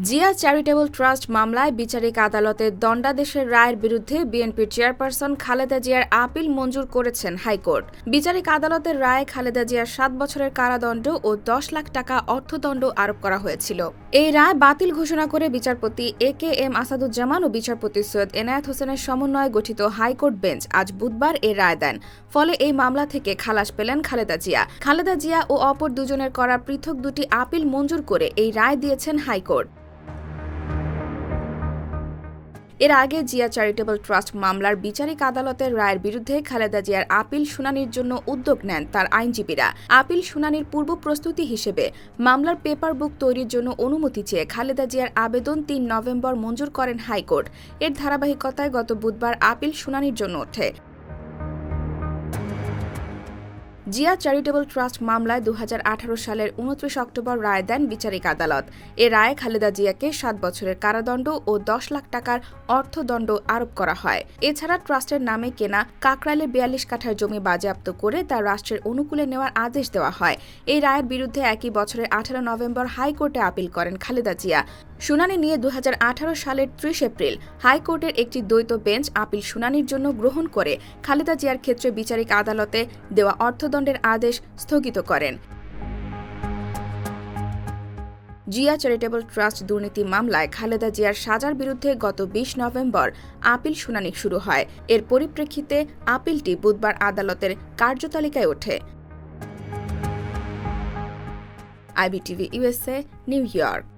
Zia charitable trust মামলায় বিচারিক আদালতের দণ্ডাদেশের রায়ের বিরুদ্ধে বিএনপির চেয়ারপারসন খালেদা জিয়ার আপিল মঞ্জুর করেছেন হাইকোর্ট। বিচারিক আদালতের রায়ে খালেদা জিয়ার 7 বছরের কারাদণ্ড ও 10 লাখ টাকা অর্থদণ্ড আরোপ করা হয়েছিল। এই রায় বাতিল ঘোষণা করে বিচারপতি এ.কে.এম. আসাদুজ্জামান ও বিচারপতি সৈয়দ এনায়েত হোসেনের সমন্বয়ে গঠিত হাইকোর্ট বেঞ্চ আজ বুধবার এই রায় দেন। ফলে এই মামলা থেকে খালাস পেলেন খালেদা জিয়া। খালেদা জিয়া ও অপর দুজনের করা পৃথক দুটি আপিল মঞ্জুর করে এই রায় দিয়েছেন হাইকোর্ট। এর আগে জিয়া চ্যারিটেবল ট্রাস্ট মামলার বিচারিক আদালতের রায়ের বিরুদ্ধে খালেদা জিয়ার আপিল শুনানির জন্য উদ্যোগ নেন তার আইনজীবীরা। আপিল শুনানির পূর্ব প্রস্তুতি হিসেবে মামলার পেপার বুক তৈরির জন্য অনুমতি চেয়ে খালেদা জিয়ার আবেদন ৩ নভেম্বর মঞ্জুর করেন হাইকোর্ট। এর ধারাবাহিকতায় গত বুধবার আপিল শুনানির জন্য ওঠে। জিয়া চ্যারিটেবল ট্রাস্ট মামলায় 2018 সালের 29 অক্টোবর রায় দেন বিচারিক আদালত। এ রায়ে খালেদা জিয়াকে 7 বছরের কারাদণ্ড ও 10 লাখ টাকার অর্থদণ্ড আরোপ করা হয়। এছাড়া ট্রাস্টের নামে কেনা কাকরাইলে 42 কাঠার জমি বাজেয়াপ্ত করে তা রাষ্ট্রের অনুকূলে নেওয়ার আদেশ দেওয়া হয়। এই রায়ের বিরুদ্ধে একই বছরের 18 নভেম্বর হাইকোর্টে আপিল করেন খালেদা জিয়া। শুনানি নিয়ে 2018 সালের 30 এপ্রিল হাইকোর্টের একটি দ্বৈত বেঞ্চ আপিল শুনানির জন্য গ্রহণ করে খালেদা জিয়ার ক্ষেত্রে বিচারিক আদালতে দেওয়া অর্থদণ্ডের আদেশ স্থগিত করেন। জিয়া চ্যারিটেবল ট্রাস্ট দুর্নীতি মামলায় খালেদা জিয়ার সাজার বিরুদ্ধে গত 20 নভেম্বর আপিল শুনানি শুরু হয়। এর পরিপ্রেক্ষিতে আপিলটি বুধবার আদালতের কার্যতালিকায় ওঠে। IBTV USA, new York.